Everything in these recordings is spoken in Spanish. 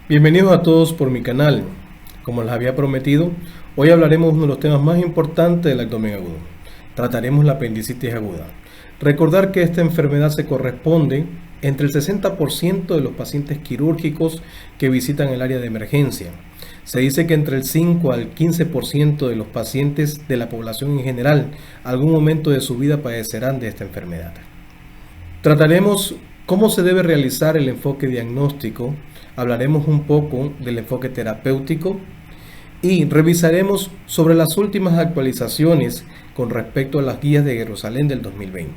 Bienvenidos a todos por mi canal. Como les había prometido, hoy hablaremos de uno de los temas más importantes del abdomen agudo. Trataremos la apendicitis aguda. Recordar que esta enfermedad se corresponde entre el 60% de los pacientes quirúrgicos que visitan el área de emergencia. Se dice que entre el 5 al 15% de los pacientes de la población en general, algún momento de su vida padecerán de esta enfermedad. Trataremos cómo se debe realizar el enfoque diagnóstico, hablaremos un poco del enfoque terapéutico y revisaremos sobre las últimas actualizaciones con respecto a las guías de Jerusalén del 2020.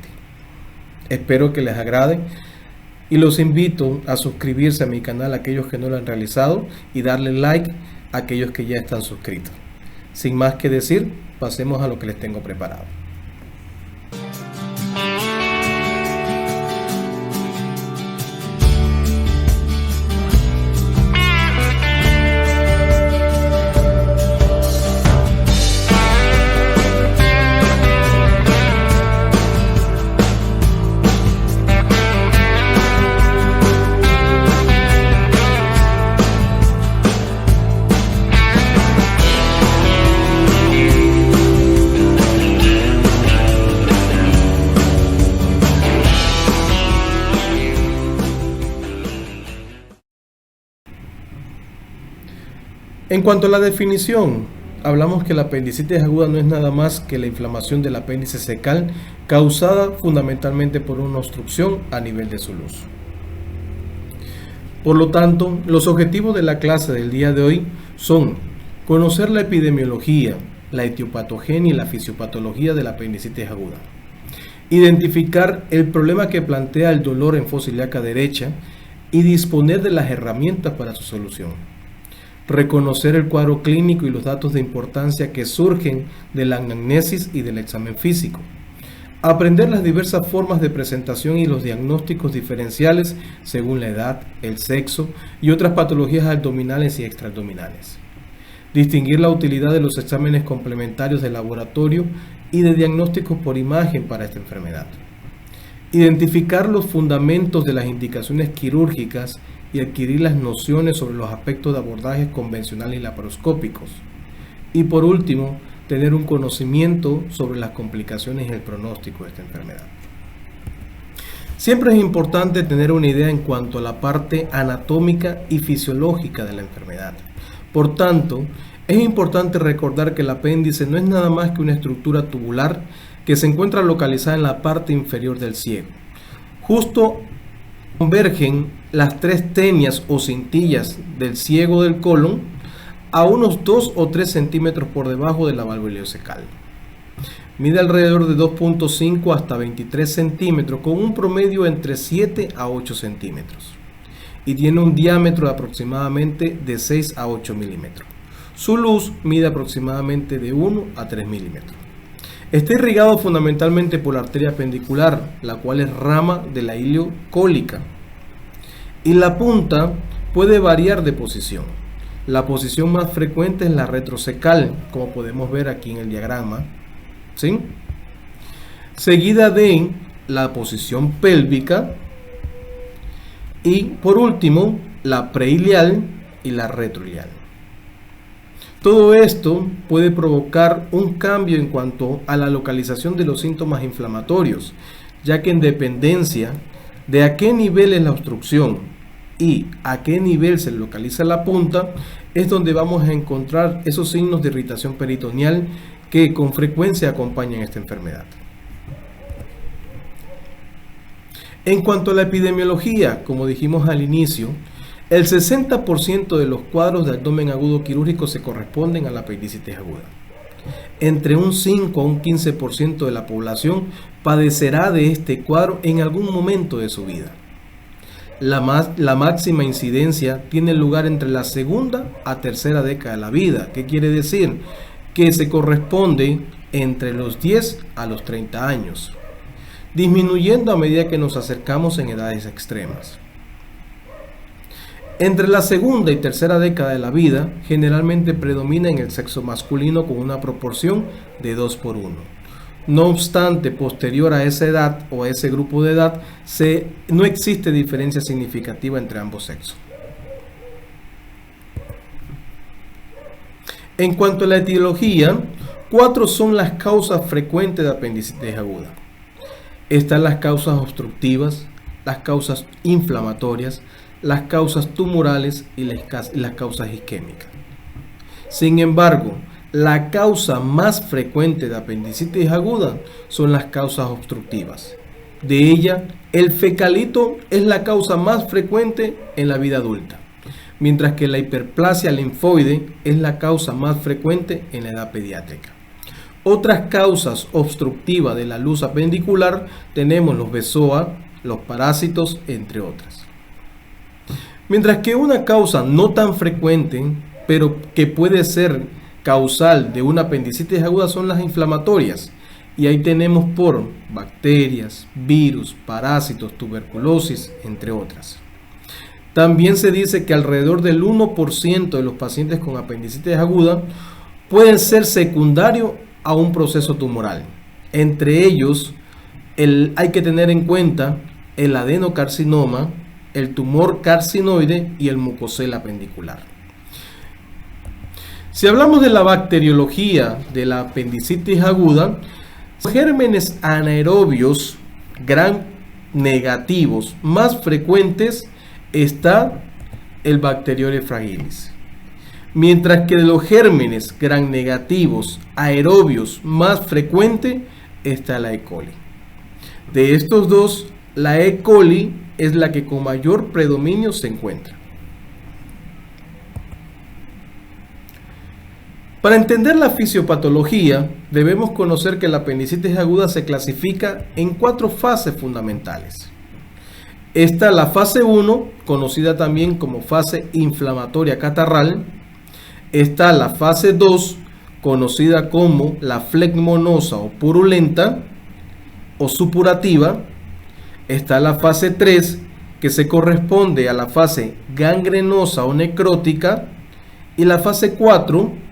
Espero que les agrade y los invito a suscribirse a mi canal aquellos que no lo han realizado y darle like a aquellos que ya están suscritos. Sin más que decir, pasemos a lo que les tengo preparado. En cuanto a la definición, hablamos que la apendicitis aguda no es nada más que la inflamación del apéndice cecal causada fundamentalmente por una obstrucción a nivel de su luz. Por lo tanto, los objetivos de la clase del día de hoy son conocer la epidemiología, la etiopatogenia y la fisiopatología de la apendicitis aguda, identificar el problema que plantea el dolor en fosa ilíaca derecha y disponer de las herramientas para su solución. Reconocer el cuadro clínico y los datos de importancia que surgen de la anamnesis y del examen físico. Aprender las diversas formas de presentación y los diagnósticos diferenciales según la edad, el sexo y otras patologías abdominales y extraabdominales. Distinguir la utilidad de los exámenes complementarios de laboratorio y de diagnósticos por imagen para esta enfermedad. Identificar los fundamentos de las indicaciones quirúrgicas y adquirir las nociones sobre los aspectos de abordajes convencionales y laparoscópicos. Y por último, tener un conocimiento sobre las complicaciones y el pronóstico de esta enfermedad. Siempre es importante tener una idea en cuanto a la parte anatómica y fisiológica de la enfermedad. Por tanto, es importante recordar que el apéndice no es nada más que una estructura tubular que se encuentra localizada en la parte inferior del ciego. Justo convergen las tres tenias o cintillas del ciego del colon a unos 2 o 3 centímetros por debajo de la válvula ileocecal. Mide alrededor de 2.5 hasta 23 centímetros con un promedio entre 7 a 8 centímetros y tiene un diámetro de aproximadamente de 6 a 8 milímetros. Su luz mide aproximadamente de 1 a 3 milímetros. Está irrigado fundamentalmente por la arteria apendicular, la cual es rama de la ileocólica. Y la punta puede variar de posición. La posición más frecuente es la retrocecal, como podemos ver aquí en el diagrama, ¿sí? Seguida de la posición pélvica y por último la preilial y la retroilial. Todo esto puede provocar un cambio en cuanto a la localización de los síntomas inflamatorios, ya que en dependencia de a qué nivel es la obstrucción y a qué nivel se localiza la punta, es donde vamos a encontrar esos signos de irritación peritoneal que con frecuencia acompañan esta enfermedad. En cuanto a la epidemiología, como dijimos al inicio, el 60% de los cuadros de abdomen agudo quirúrgico se corresponden a la apendicitis aguda. Entre un 5 a un 15% de la población padecerá de este cuadro en algún momento de su vida. La máxima incidencia tiene lugar entre la segunda a tercera década de la vida. ¿Qué quiere decir? Que se corresponde entre los 10 a los 30 años, disminuyendo a medida que nos acercamos en edades extremas. Entre la segunda y tercera década de la vida, generalmente predomina en el sexo masculino con una proporción de 2:1. No obstante, posterior a esa edad o a ese grupo de edad, no existe diferencia significativa entre ambos sexos. En cuanto a la etiología, 4 son las causas frecuentes de apendicitis aguda. Están las causas obstructivas, las causas inflamatorias, las causas tumorales y las causas isquémicas. Sin embargo, la causa más frecuente de apendicitis aguda son las causas obstructivas. De ella, el fecalito es la causa más frecuente en la vida adulta, mientras que la hiperplasia linfoide es la causa más frecuente en la edad pediátrica. Otras causas obstructivas de la luz apendicular tenemos los BSOA, los parásitos, entre otras. Mientras que una causa no tan frecuente, pero que puede ser causal de una apendicitis aguda, son las inflamatorias. Y ahí tenemos por bacterias, virus, parásitos, tuberculosis, entre otras. También se dice que alrededor del 1% de los pacientes con apendicitis aguda pueden ser secundarios a un proceso tumoral. Entre ellos, hay que tener en cuenta el adenocarcinoma, el tumor carcinoide y el mucosel apendicular. Si hablamos de la bacteriología de la apendicitis aguda, los gérmenes anaerobios gram negativos más frecuentes está el Bacteroides fragilis, mientras que de los gérmenes gram negativos aerobios más frecuente está la E. coli. De estos dos, la E. coli es la que con mayor predominio se encuentra. Para entender la fisiopatología, debemos conocer que la apendicitis aguda se clasifica en 4 fases fundamentales. Está la fase 1, conocida también como fase inflamatoria catarral. Está la fase 2, conocida como la flegmonosa o purulenta o supurativa. Está la fase 3, que se corresponde a la fase gangrenosa o necrótica. Y la fase 4,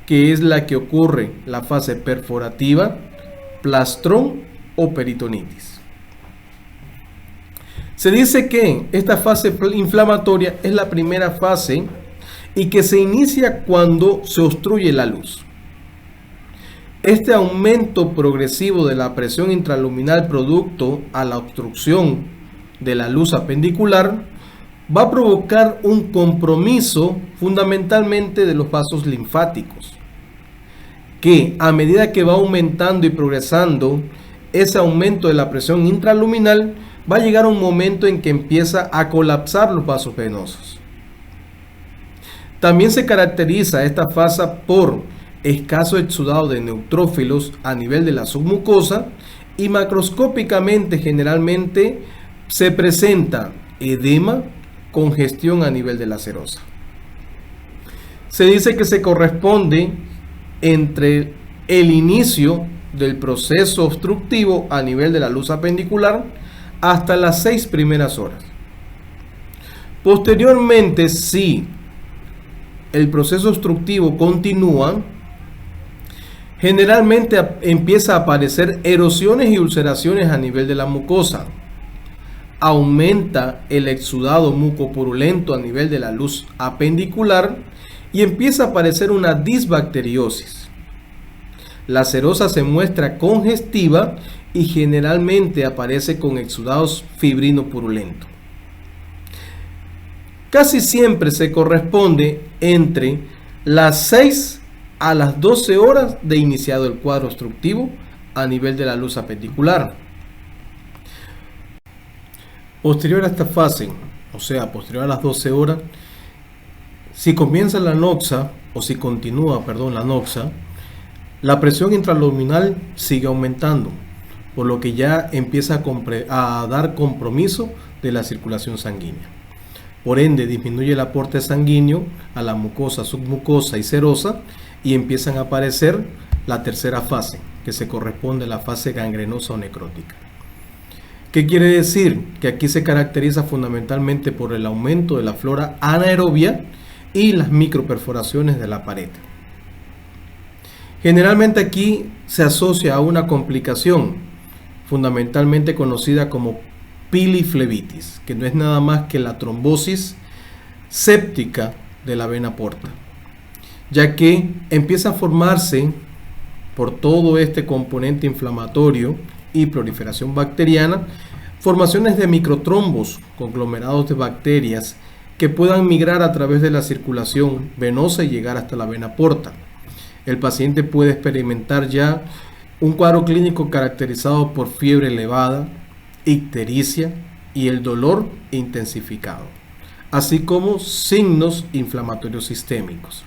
que es la que ocurre la fase perforativa, plastrón o peritonitis. Se dice que esta fase inflamatoria es la primera fase y que se inicia cuando se obstruye la luz. Este aumento progresivo de la presión intraluminal producto a la obstrucción de la luz apendicular va a provocar un compromiso fundamentalmente de los vasos linfáticos, que a medida que va aumentando y progresando ese aumento de la presión intraluminal, va a llegar un momento en que empieza a colapsar los vasos venosos. También se caracteriza esta fase por escaso exudado de neutrófilos a nivel de la submucosa y macroscópicamente generalmente se presenta edema, congestión a nivel de la serosa. Se dice que se corresponde entre el inicio del proceso obstructivo a nivel de la luz apendicular hasta las 6 primeras horas. Posteriormente, si el proceso obstructivo continúa, generalmente empieza a aparecer erosiones y ulceraciones a nivel de la mucosa. Aumenta el exudado mucopurulento a nivel de la luz apendicular y empieza a aparecer una disbacteriosis. La serosa se muestra congestiva y generalmente aparece con exudados fibrino-purulento. Casi siempre se corresponde entre las 6 a las 12 horas de iniciado el cuadro obstructivo a nivel de la luz apendicular. Posterior a esta fase, o sea, posterior a las 12 horas, si comienza la noxa, o si continúa, la noxa, la presión intraluminal sigue aumentando, por lo que ya empieza a dar compromiso de la circulación sanguínea. Por ende, disminuye el aporte sanguíneo a la mucosa, submucosa y serosa y empiezan a aparecer la tercera fase, que se corresponde a la fase gangrenosa o necrótica. ¿Qué quiere decir? Que aquí se caracteriza fundamentalmente por el aumento de la flora anaerobia y las microperforaciones de la pared. Generalmente aquí se asocia a una complicación fundamentalmente conocida como piliflebitis, que no es nada más que la trombosis séptica de la vena porta. ya que empieza a formarse por todo este componente inflamatorio y proliferación bacteriana, formaciones de microtrombos, conglomerados de bacterias que puedan migrar a través de la circulación venosa y llegar hasta la vena porta. El paciente puede experimentar ya un cuadro clínico caracterizado por fiebre elevada, ictericia y el dolor intensificado, así como signos inflamatorios sistémicos.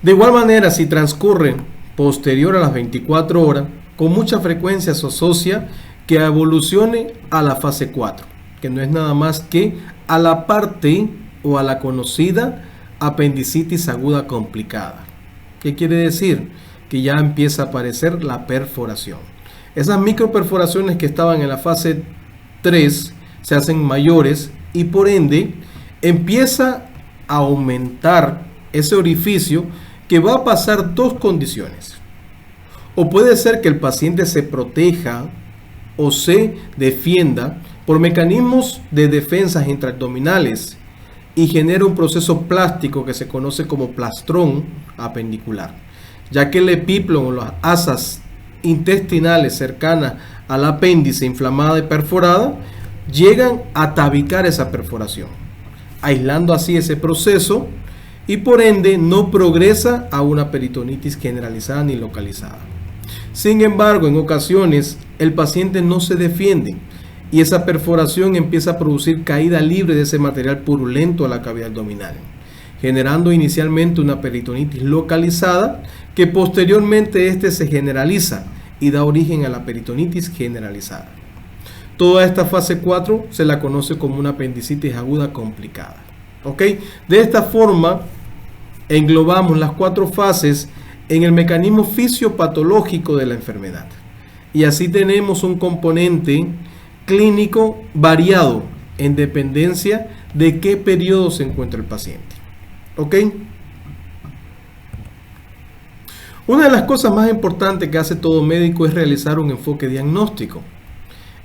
De igual manera, si transcurre posterior a las 24 horas, con mucha frecuencia se asocia que evolucione a la fase 4, que no es nada más que a la parte o a la conocida apendicitis aguda complicada. ¿Qué quiere decir? Que ya empieza a aparecer la perforación. Esas microperforaciones que estaban en la fase 3 se hacen mayores y por ende empieza a aumentar ese orificio, que va a pasar dos condiciones. O puede ser que el paciente se proteja o se defienda por mecanismos de defensas intraabdominales y genera un proceso plástico que se conoce como plastrón apendicular, ya que el epíplon o las asas intestinales cercanas al apéndice inflamada y perforada llegan a tabicar esa perforación, aislando así ese proceso y por ende no progresa a una peritonitis generalizada ni localizada. Sin embargo, en ocasiones el paciente no se defiende y esa perforación empieza a producir caída libre de ese material purulento a la cavidad abdominal, generando inicialmente una peritonitis localizada que posteriormente se generaliza y da origen a la peritonitis generalizada. Toda esta fase 4 se la conoce como una apendicitis aguda complicada. ¿Ok? De esta forma englobamos las 4 fases en el mecanismo fisiopatológico de la enfermedad. Y así tenemos un componente clínico variado en dependencia de qué periodo se encuentra el paciente. ¿Ok? Una de las cosas más importantes que hace todo médico es realizar un enfoque diagnóstico.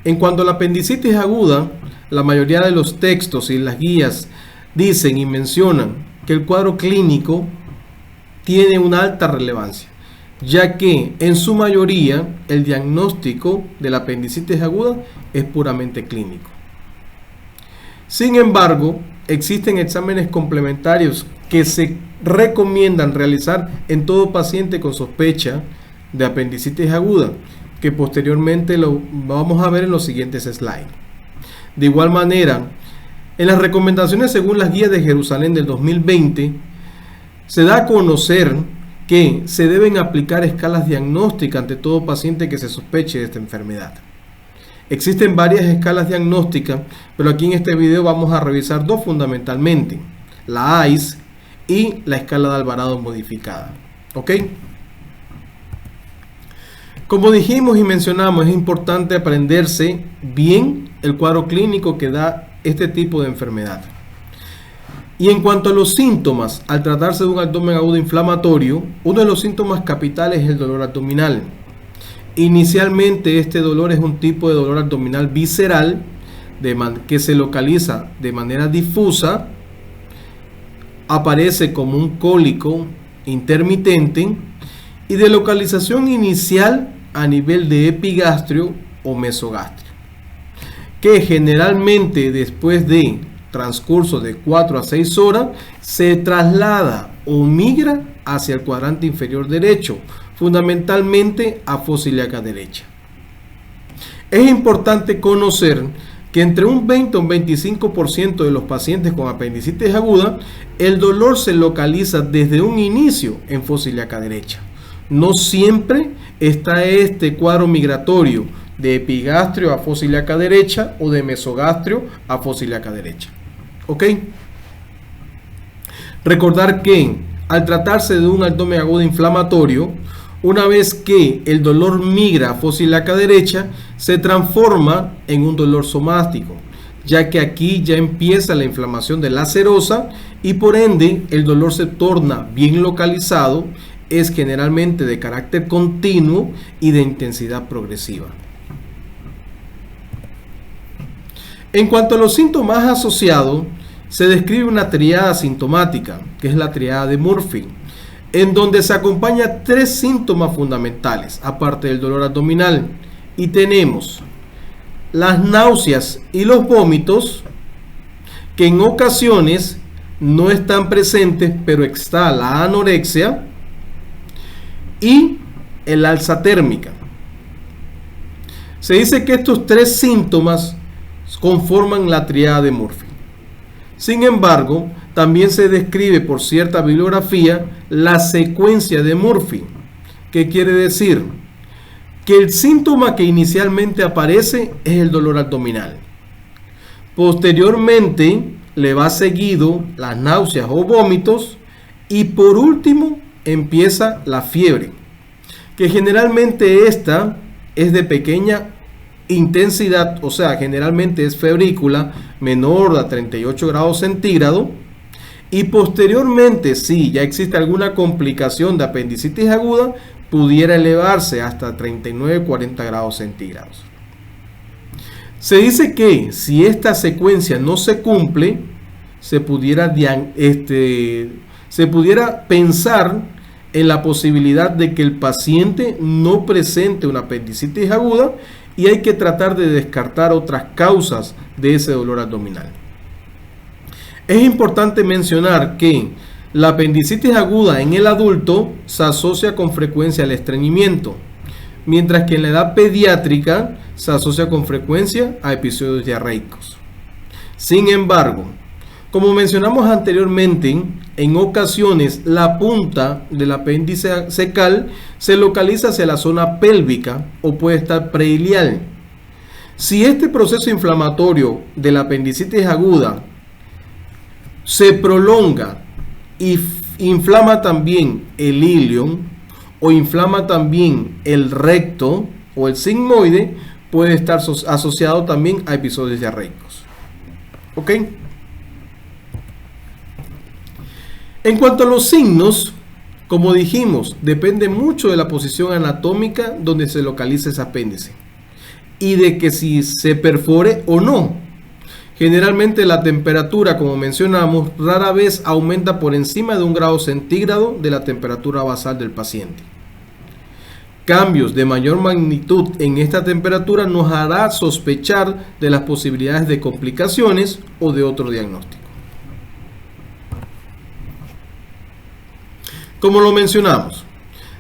En cuanto a la apendicitis aguda, la mayoría de los textos y las guías dicen y mencionan que el cuadro clínico tiene una alta relevancia, ya que en su mayoría el diagnóstico de la apendicitis aguda es puramente clínico. Sin embargo, existen exámenes complementarios que se recomiendan realizar en todo paciente con sospecha de apendicitis aguda, que posteriormente lo vamos a ver en los siguientes slides. De igual manera, en las recomendaciones según las guías de Jerusalén del 2020, se da a conocer que se deben aplicar escalas diagnósticas ante todo paciente que se sospeche de esta enfermedad. Existen varias escalas diagnósticas, pero aquí en este video vamos a revisar dos fundamentalmente: la AIS y la escala de Alvarado modificada. ¿Ok? Como dijimos y mencionamos, es importante aprenderse bien el cuadro clínico que da este tipo de enfermedad. Y en cuanto a los síntomas, al tratarse de un abdomen agudo inflamatorio, uno de los síntomas capitales es el dolor abdominal. Inicialmente este dolor es un tipo de dolor abdominal visceral que se localiza de manera difusa, aparece como un cólico intermitente y de localización inicial a nivel de epigastrio o mesogastrio, que generalmente después de transcurso de 4 a 6 horas se traslada o migra hacia el cuadrante inferior derecho, fundamentalmente a fosa ilíaca derecha. Es importante conocer que entre un 20 o un 25% de los pacientes con apendicitis aguda, el dolor se localiza desde un inicio en fosa ilíaca derecha. No siempre está este cuadro migratorio de epigastrio a fosa ilíaca derecha o de mesogastrio a fosa ilíaca derecha. ¿Ok? Recordar que al tratarse de un abdomen agudo inflamatorio, una vez que el dolor migra a fosa ilíaca derecha, se transforma en un dolor somático, ya que aquí ya empieza la inflamación de la serosa y por ende el dolor se torna bien localizado, es generalmente de carácter continuo y de intensidad progresiva. En cuanto a los síntomas asociados, se describe una triada sintomática, que es la triada de Murphy, en donde se acompaña 3 síntomas fundamentales, aparte del dolor abdominal, y tenemos las náuseas y los vómitos, que en ocasiones no están presentes, pero está la anorexia y el alza térmica. Se dice que estos 3 síntomas conforman la triada de Murphy. Sin embargo, también se describe por cierta bibliografía la secuencia de Murphy. ¿Qué quiere decir? Que el síntoma que inicialmente aparece es el dolor abdominal. Posteriormente le va seguido las náuseas o vómitos y por último empieza la fiebre, que generalmente esta es de pequeña intensidad, o sea, generalmente es febrícula, menor a 38 grados centígrados, y posteriormente, si ya existe alguna complicación de apendicitis aguda, pudiera elevarse hasta 39-40 grados centígrados. Se dice que si esta secuencia no se cumple, se pudiera pensar en la posibilidad de que el paciente no presente una apendicitis aguda y hay que tratar de descartar otras causas de ese dolor abdominal. Es importante mencionar que la apendicitis aguda en el adulto se asocia con frecuencia al estreñimiento, mientras que en la edad pediátrica se asocia con frecuencia a episodios diarreicos. Sin embargo, como mencionamos anteriormente, en ocasiones la punta del apéndice secal se localiza hacia la zona pélvica o puede estar preilial. Si este proceso inflamatorio de la apendicitis aguda se prolonga y inflama también el ilion o inflama también el recto o el sigmoide, puede estar asociado también a episodios diarreicos. ¿Ok? En cuanto a los signos, como dijimos, depende mucho de la posición anatómica donde se localiza ese apéndice y de que si se perfore o no. Generalmente la temperatura, como mencionamos, rara vez aumenta por encima de 1 grado centígrado de la temperatura basal del paciente. Cambios de mayor magnitud en esta temperatura nos hará sospechar de las posibilidades de complicaciones o de otro diagnóstico. Como lo mencionamos,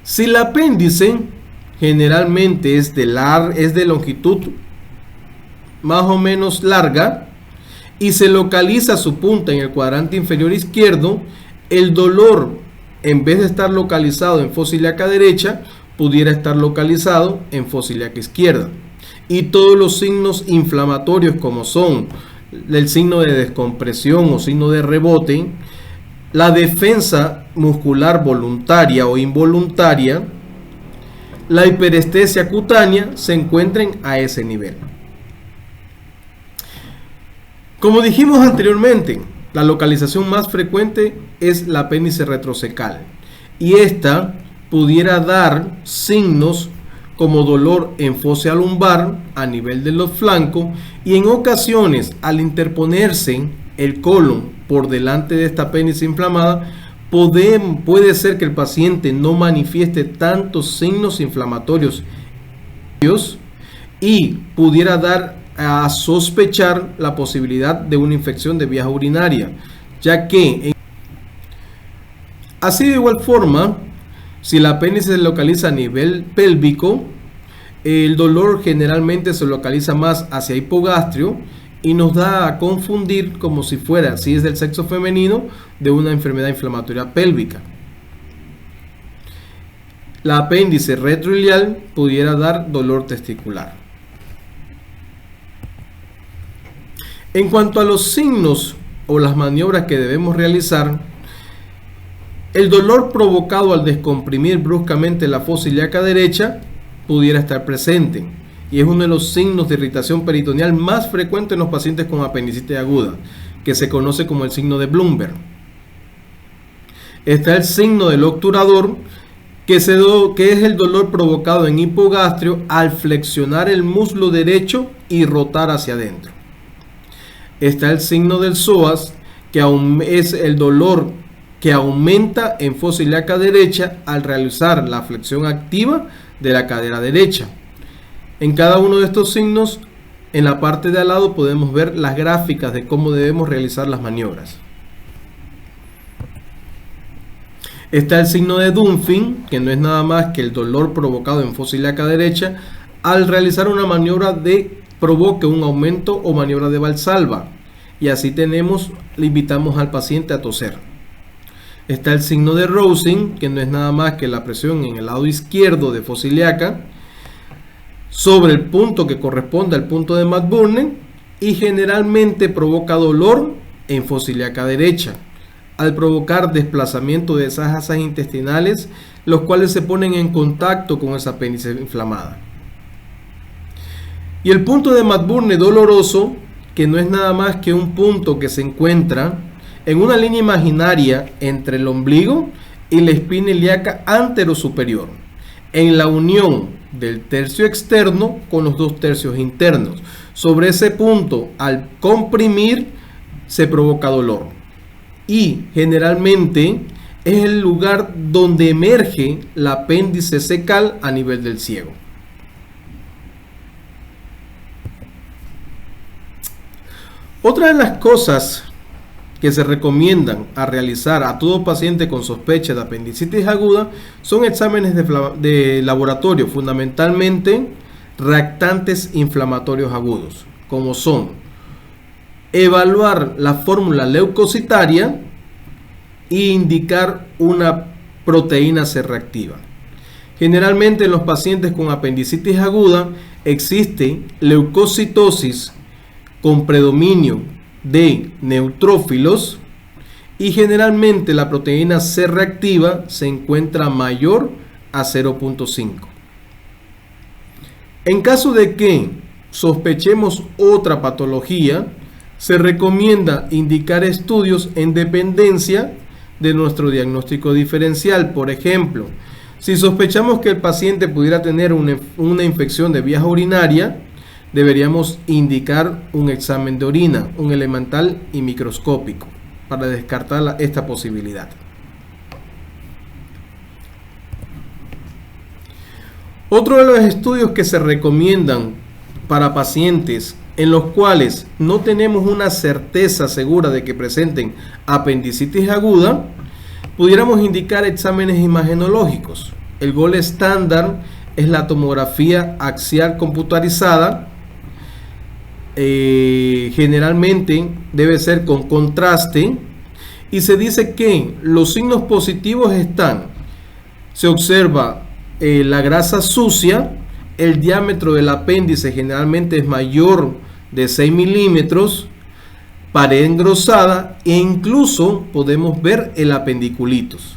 si el apéndice generalmente es de longitud más o menos larga y se localiza su punta en el cuadrante inferior izquierdo, el dolor, en vez de estar localizado en fosa ilíaca derecha, pudiera estar localizado en fosa ilíaca izquierda. Y todos los signos inflamatorios, como son el signo de descompresión o signo de rebote, la defensa muscular voluntaria o involuntaria, la hiperestesia cutánea, se encuentran a ese nivel. Como dijimos anteriormente, la localización más frecuente es la apéndice retrocecal y esta pudiera dar signos como dolor en fosa lumbar a nivel de los flancos y en ocasiones al interponerse el colon por delante de esta apéndice inflamada puede ser que el paciente no manifieste tantos signos inflamatorios y pudiera dar a sospechar la posibilidad de una infección de vías urinarias, ya que así de igual forma, si el apéndice se localiza a nivel pélvico, el dolor generalmente se localiza más hacia hipogastrio y nos da a confundir como si fuera, si es del sexo femenino, de una enfermedad inflamatoria pélvica. La apéndice retroilial pudiera dar dolor testicular. En cuanto a los signos o las maniobras que debemos realizar, el dolor provocado al descomprimir bruscamente la fosa ilíaca derecha pudiera estar presente y es uno de los signos de irritación peritoneal más frecuentes en los pacientes con apendicitis aguda, que se conoce como el signo de Blumberg. Está el signo del obturador, que es el dolor provocado en hipogastrio al flexionar el muslo derecho y rotar hacia adentro. Está el signo del psoas, que es el dolor que aumenta en fosa ilíaca derecha al realizar la flexión activa de la cadera derecha. En cada uno de estos signos, en la parte de al lado podemos ver las gráficas de cómo debemos realizar las maniobras. Está el signo de Dunfin, que no es nada más que el dolor provocado en fosa ilíaca derecha al realizar una maniobra de provoque un aumento o maniobra de Valsalva. Y así le invitamos al paciente a toser. Está el signo de Rosen, que no es nada más que la presión en el lado izquierdo de fosa ilíaca sobre el punto que corresponde al punto de McBurnen y generalmente provoca dolor en fosa ilíaca derecha al provocar desplazamiento de esas asas intestinales, los cuales se ponen en contacto con esa apéndice inflamada. Y el punto de McBurnen doloroso, que no es nada más que un punto que se encuentra en una línea imaginaria entre el ombligo y la espina ilíaca anterosuperior, en la unión del tercio externo con los dos tercios internos. Sobre ese punto, al comprimir, se provoca dolor. Y generalmente es el lugar donde emerge el apéndice cecal a nivel del ciego. Otra de las cosas que se recomiendan a realizar a todo paciente con sospecha de apendicitis aguda son exámenes de laboratorio, fundamentalmente reactantes inflamatorios agudos, como son evaluar la fórmula leucocitaria e indicar una proteína C reactiva. Generalmente en los pacientes con apendicitis aguda existe leucocitosis con predominio de neutrófilos y generalmente la proteína C reactiva se encuentra mayor a 0.5. En caso de que sospechemos otra patología, se recomienda indicar estudios en dependencia de nuestro diagnóstico diferencial. Por ejemplo, si sospechamos que el paciente pudiera tener una infección de vías urinarias, deberíamos indicar un examen de orina, un elemental y microscópico, para descartar esta posibilidad. Otro de los estudios que se recomiendan para pacientes en los cuales no tenemos una certeza segura de que presenten apendicitis aguda, pudiéramos indicar exámenes imagenológicos. El gold estándar es la tomografía axial computarizada. Generalmente debe ser con contraste y se dice que los signos positivos se observa la grasa sucia, el diámetro del apéndice generalmente es mayor de 6 milímetros, pared engrosada e incluso podemos ver el apendiculitus.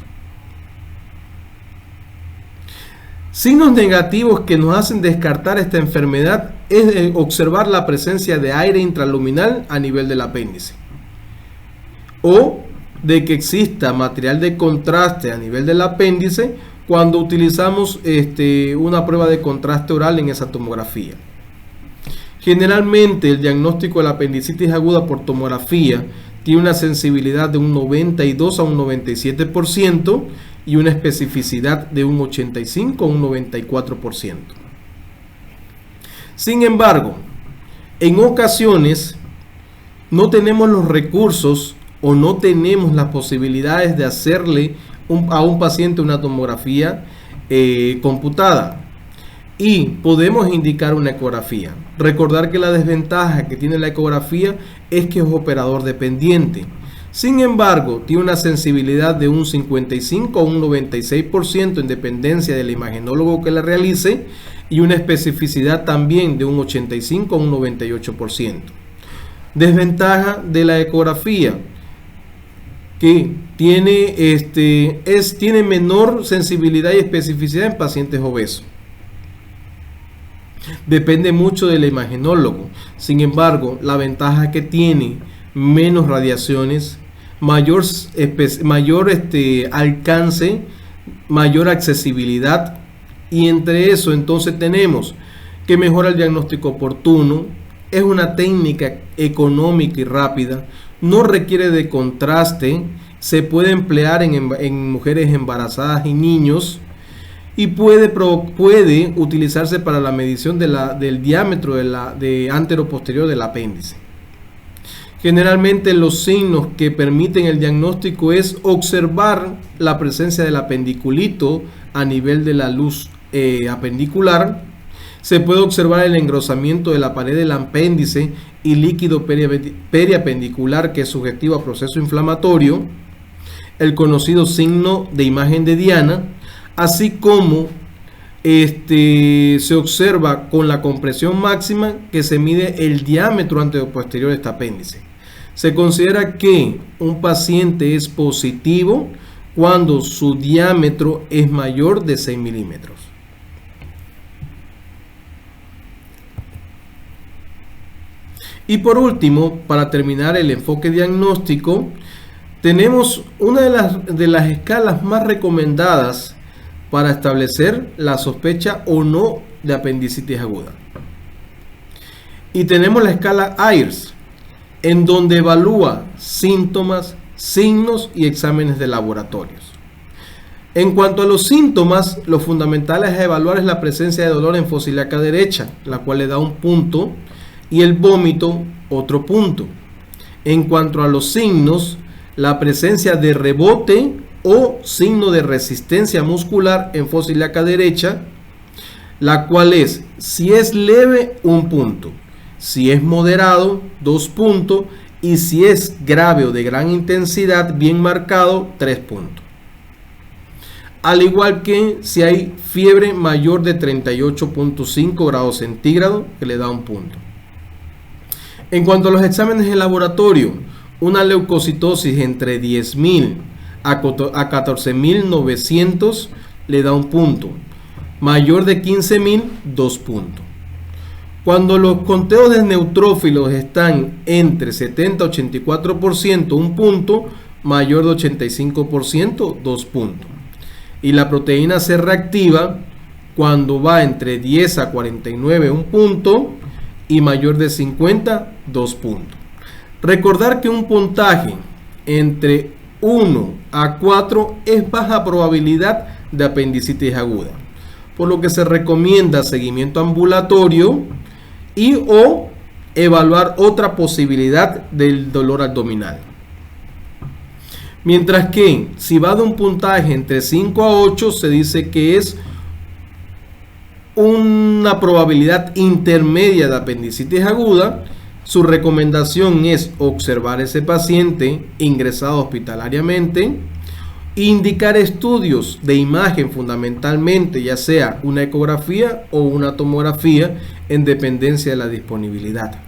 Signos negativos que nos hacen descartar esta enfermedad es observar la presencia de aire intraluminal a nivel del apéndice o de que exista material de contraste a nivel del apéndice cuando utilizamos una prueba de contraste oral en esa tomografía. Generalmente el diagnóstico de la apendicitis aguda por tomografía tiene una sensibilidad de un 92 a un 97% y una especificidad de un 85 a un 94%. Sin embargo, en ocasiones no tenemos los recursos o no tenemos las posibilidades de hacerle a un paciente una tomografía computada y podemos indicar una ecografía. Recordar que la desventaja que tiene la ecografía es que es operador dependiente. Sin embargo, tiene una sensibilidad de un 55 a un 96% en dependencia del imagenólogo que la realice y una especificidad también de un 85 a un 98%. Desventaja de la ecografía, que tiene menor sensibilidad y especificidad en pacientes obesos. Depende mucho del imagenólogo. Sin embargo, la ventaja que tiene menos radiaciones, mayor alcance, mayor accesibilidad, y entre eso entonces tenemos que mejora el diagnóstico oportuno, es una técnica económica y rápida, no requiere de contraste, se puede emplear en mujeres embarazadas y niños y puede utilizarse para la medición del diámetro de antero-posterior del apéndice. Generalmente los signos que permiten el diagnóstico es observar la presencia del apendiculito a nivel de la luz apendicular. Se puede observar el engrosamiento de la pared del apéndice y líquido periapendicular que es subjetivo a proceso inflamatorio, el conocido signo de imagen de Diana, así como se observa con la compresión máxima que se mide el diámetro anteroposterior de este apéndice. Se considera que un paciente es positivo cuando su diámetro es mayor de 6 milímetros. Y por último, para terminar el enfoque diagnóstico, tenemos una de las escalas más recomendadas para establecer la sospecha o no de apendicitis aguda. Y tenemos la escala AIRS, en donde evalúa síntomas, signos y exámenes de laboratorios. En cuanto a los síntomas, lo fundamental es evaluar la presencia de dolor en fosa ilíaca derecha, la cual le da un punto, y el vómito otro punto. En cuanto a los signos, la presencia de rebote o signo de resistencia muscular en fosa ilíaca derecha, la cual es, si es leve, 1 punto, si es moderado, 2 puntos, y si es grave o de gran intensidad, bien marcado, 3 puntos. Al igual que si hay fiebre mayor de 38.5 grados centígrados, que le da 1 punto. En cuanto a los exámenes de laboratorio, una leucocitosis entre 10.000 a 14.900 le da 1 punto. Mayor de 15.000, 2 puntos. Cuando los conteos de neutrófilos están entre 70 y 84%, 1 punto. Mayor de 85%, 2 puntos. Y la proteína C reactiva, cuando va entre 10 a 49, 1 punto. Y mayor de 50, 2 puntos. Recordar que un puntaje entre 1 a 4 es baja probabilidad de apendicitis aguda, por lo que se recomienda seguimiento ambulatorio y o evaluar otra posibilidad del dolor abdominal. Mientras que si va de un puntaje entre 5 a 8 se dice que es una probabilidad intermedia de apendicitis aguda. Su recomendación es observar a ese paciente ingresado hospitalariamente, indicar estudios de imagen fundamentalmente, ya sea una ecografía o una tomografía, en dependencia de la disponibilidad.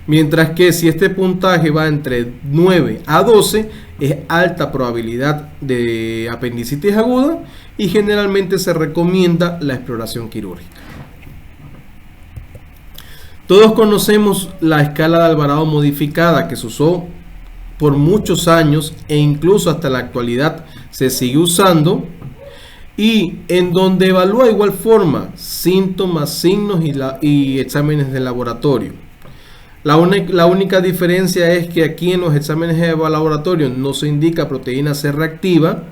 Mientras que si este puntaje va entre 9 a 12, es alta probabilidad de apendicitis aguda y generalmente se recomienda la exploración quirúrgica. Todos conocemos la escala de Alvarado modificada que se usó por muchos años e incluso hasta la actualidad se sigue usando, y en donde evalúa de igual forma síntomas, signos y exámenes de laboratorio. La única diferencia es que aquí en los exámenes de laboratorio no se indica proteína C reactiva,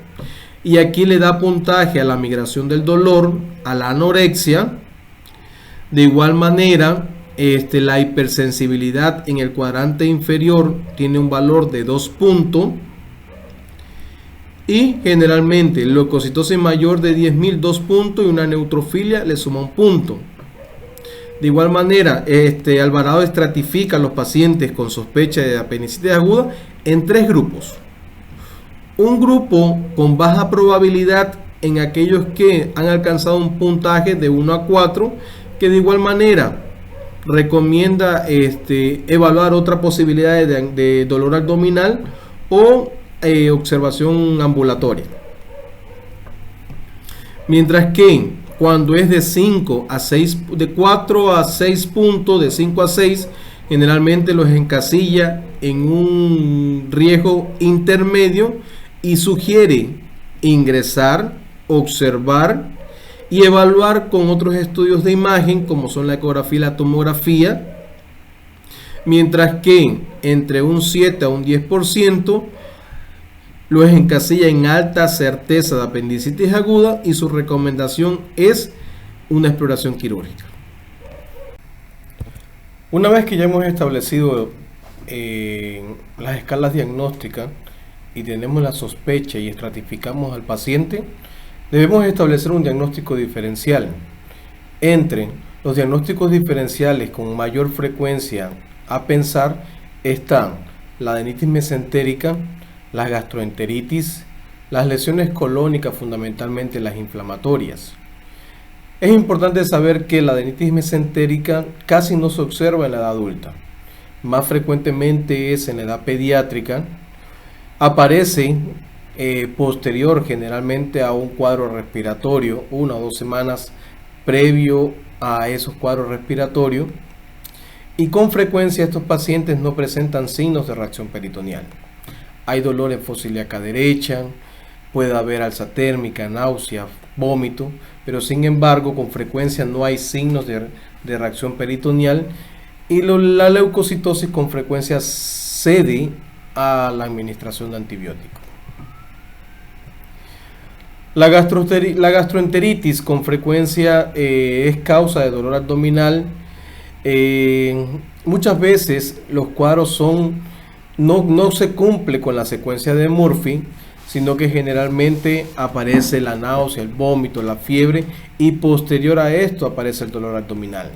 y aquí le da puntaje a la migración del dolor, a la anorexia. De igual manera, la hipersensibilidad en el cuadrante inferior tiene un valor de 2 puntos. Y generalmente leucocitosis mayor de 10.000, 2 puntos, y una neutrofilia le suma 1 punto. De igual manera, Alvarado estratifica a los pacientes con sospecha de apendicitis aguda en 3 grupos. Un grupo con baja probabilidad en aquellos que han alcanzado un puntaje de 1 a 4, que de igual manera recomienda evaluar otra posibilidad de dolor abdominal o observación ambulatoria. Mientras que cuando es de 5 a 6, de 4 a 6 puntos, de 5 a 6, generalmente los encasilla en un riesgo intermedio y sugiere ingresar, observar y evaluar con otros estudios de imagen como son la ecografía y la tomografía, mientras que entre un 7 a un 10% los encasilla en alta certeza de apendicitis aguda y su recomendación es una exploración quirúrgica. Una vez que ya hemos establecido las escalas diagnósticas y tenemos la sospecha y estratificamos al paciente, debemos establecer un diagnóstico diferencial. Entre los diagnósticos diferenciales con mayor frecuencia a pensar están la adenitis mesentérica, la gastroenteritis, las lesiones colónicas, fundamentalmente las inflamatorias. Es importante saber que la adenitis mesentérica casi no se observa en la edad adulta, más frecuentemente es en la edad pediátrica, aparece posterior generalmente a un cuadro respiratorio, 1 o 2 semanas previo a esos cuadros respiratorios, y con frecuencia estos pacientes no presentan signos de reacción peritoneal. Hay dolor en fosa ilíaca derecha, puede haber alza térmica, náusea, vómito, pero sin embargo con frecuencia no hay signos de reacción peritoneal y la leucocitosis con frecuencia cede a la administración de antibióticos. La gastroenteritis con frecuencia es causa de dolor abdominal. Muchas veces los cuadros no se cumple con la secuencia de Murphy, sino que generalmente aparece la náusea, el vómito, la fiebre y posterior a esto aparece el dolor abdominal.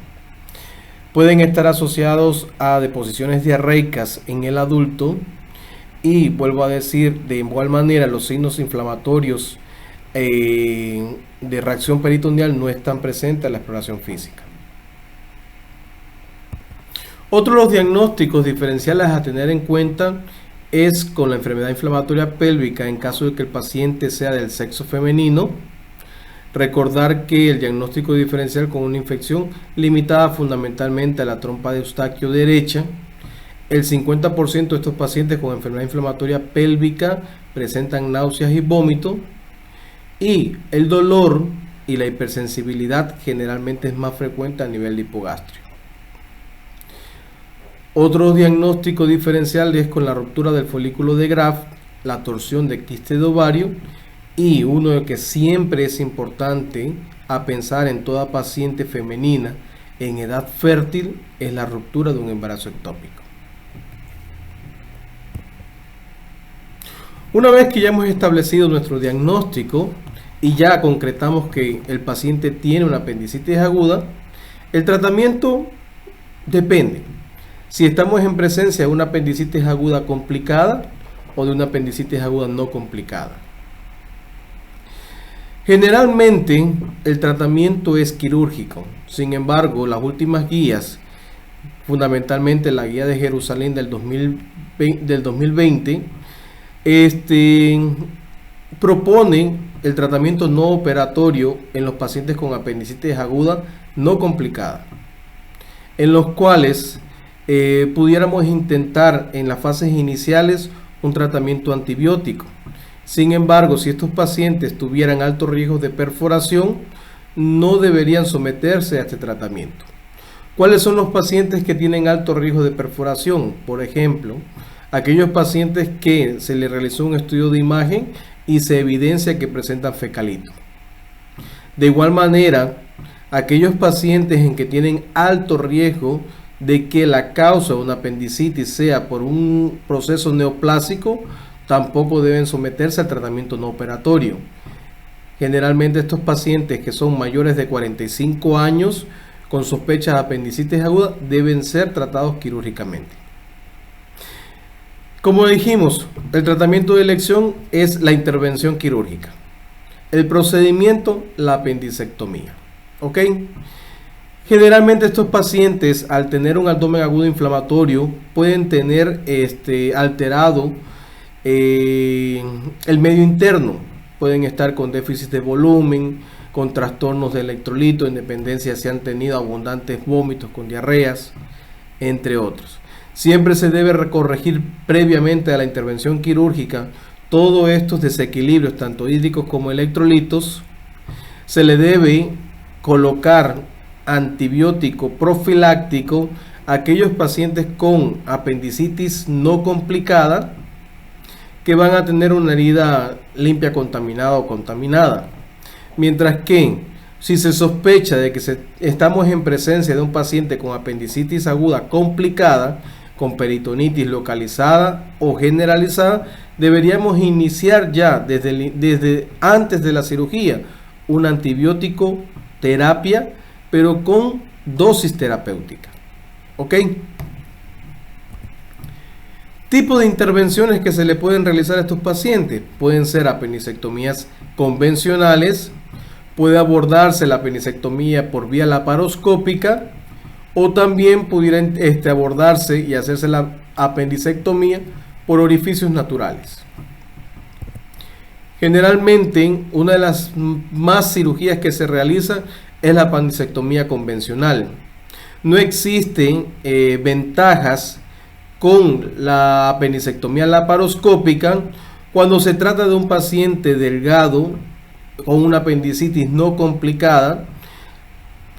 Pueden estar asociados a deposiciones diarreicas en el adulto y vuelvo a decir, de igual manera los signos inflamatorios de reacción peritoneal no están presentes en la exploración física. Otro de los diagnósticos diferenciales a tener en cuenta es con la enfermedad inflamatoria pélvica en caso de que el paciente sea del sexo femenino. Recordar que el diagnóstico diferencial con una infección limitada fundamentalmente a la trompa de Eustaquio derecha, el 50% de estos pacientes con enfermedad inflamatoria pélvica presentan náuseas y vómito, y el dolor y la hipersensibilidad generalmente es más frecuente a nivel de hipogastrio. Otro diagnóstico diferencial es con la ruptura del folículo de Graf, la torsión de quiste de ovario y uno que siempre es importante a pensar en toda paciente femenina en edad fértil es la ruptura de un embarazo ectópico. Una vez que ya hemos establecido nuestro diagnóstico y ya concretamos que el paciente tiene una apendicitis aguda, el tratamiento depende. Si estamos en presencia de una apendicitis aguda complicada o de una apendicitis aguda no complicada. Generalmente el tratamiento es quirúrgico. Sin embargo, las últimas guías, fundamentalmente la guía de Jerusalén del 2020, proponen el tratamiento no operatorio en los pacientes con apendicitis aguda no complicada, en los cuales pudiéramos intentar en las fases iniciales un tratamiento antibiótico. Sin embargo, si estos pacientes tuvieran alto riesgo de perforación, no deberían someterse a este tratamiento. ¿Cuáles son los pacientes que tienen alto riesgo de perforación? Por ejemplo, aquellos pacientes que se les realizó un estudio de imagen y se evidencia que presentan fecalito. De igual manera, aquellos pacientes en que tienen alto riesgo de que la causa de una apendicitis sea por un proceso neoplásico, tampoco deben someterse al tratamiento no operatorio. Generalmente estos pacientes que son mayores de 45 años con sospecha de apendicitis aguda deben ser tratados quirúrgicamente. Como dijimos, el tratamiento de elección es la intervención quirúrgica. El procedimiento, la apendicectomía. ¿Ok? Generalmente estos pacientes, al tener un abdomen agudo inflamatorio, pueden tener alterado el medio interno. Pueden estar con déficit de volumen, con trastornos de electrolito, en dependencia si han tenido abundantes vómitos con diarreas, entre otros. Siempre se debe corregir previamente a la intervención quirúrgica todos estos desequilibrios, tanto hídricos como electrolitos, se le debe colocar antibiótico profiláctico a aquellos pacientes con apendicitis no complicada que van a tener una herida limpia contaminada o contaminada. Mientras que si se sospecha de que estamos en presencia de un paciente con apendicitis aguda complicada, con peritonitis localizada o generalizada, deberíamos iniciar ya desde antes de la cirugía una antibiótico terapia, pero con dosis terapéutica. ¿Ok? Tipo de intervenciones que se le pueden realizar a estos pacientes pueden ser apendicectomías convencionales, puede abordarse la apendicectomía por vía laparoscópica, o también pudiera abordarse y hacerse la apendicectomía por orificios naturales. Generalmente, una de las más cirugías que se realiza es la apendicectomía convencional. No existen ventajas con la apendicectomía laparoscópica cuando se trata de un paciente delgado con una apendicitis no complicada.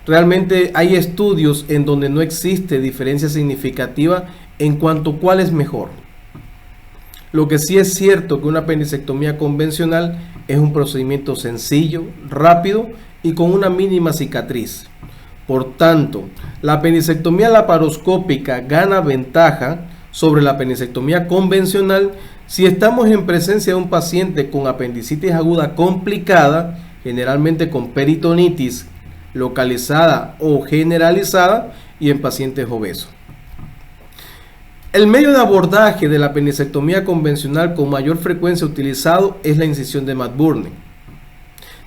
Realmente hay estudios en donde no existe diferencia significativa en cuanto a cuál es mejor. Lo que sí es cierto que una apendicectomía convencional es un procedimiento sencillo, rápido y con una mínima cicatriz. Por tanto, la apendicectomía laparoscópica gana ventaja sobre la apendicectomía convencional si estamos en presencia de un paciente con apendicitis aguda complicada, generalmente con peritonitis localizada o generalizada, y en pacientes obesos. El medio de abordaje de la apendicectomía convencional con mayor frecuencia utilizado es la incisión de Matt Burney.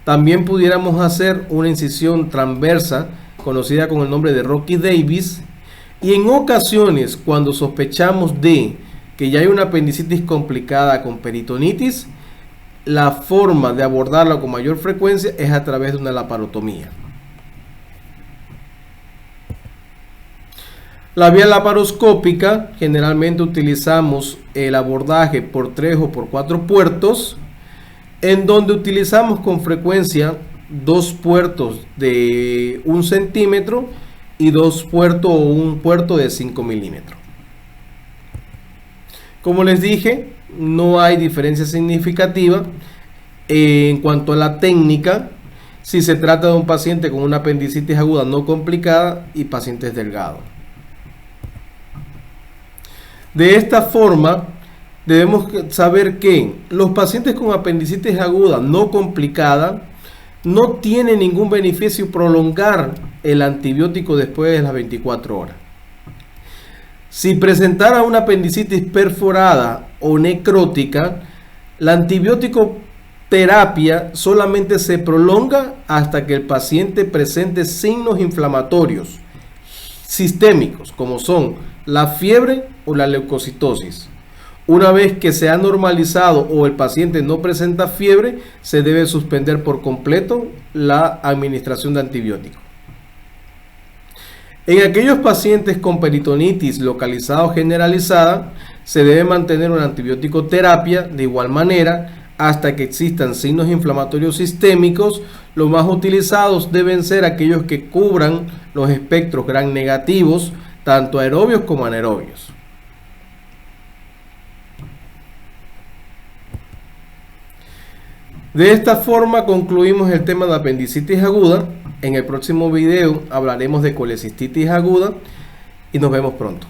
También pudiéramos hacer una incisión transversa conocida con el nombre de Rocky Davis, y en ocasiones cuando sospechamos de que ya hay una apendicitis complicada con peritonitis, la forma de abordarla con mayor frecuencia es a través de una laparotomía. La vía laparoscópica, generalmente utilizamos el abordaje por 3 o por 4 puertos, en donde utilizamos con frecuencia 2 puertos de 1 centímetro y 2 puertos o un puerto de 5 milímetros. Como les dije, no hay diferencia significativa en cuanto a la técnica si se trata de un paciente con una apendicitis aguda no complicada y pacientes delgados. De esta forma, debemos saber que los pacientes con apendicitis aguda no complicada no tienen ningún beneficio prolongar el antibiótico después de las 24 horas. Si presentara una apendicitis perforada o necrótica, la antibiótico terapia solamente se prolonga hasta que el paciente presente signos inflamatorios sistémicos, como son la fiebre o la leucocitosis. Una vez que se ha normalizado o el paciente no presenta fiebre, se debe suspender por completo la administración de antibióticos. En aquellos pacientes con peritonitis localizada o generalizada, se debe mantener una antibiótico terapia de igual manera hasta que existan signos inflamatorios sistémicos. Los más utilizados deben ser aquellos que cubran los espectros gram negativos, tanto aerobios como anaerobios. De esta forma concluimos el tema de apendicitis aguda. En el próximo video hablaremos de colecistitis aguda y nos vemos pronto.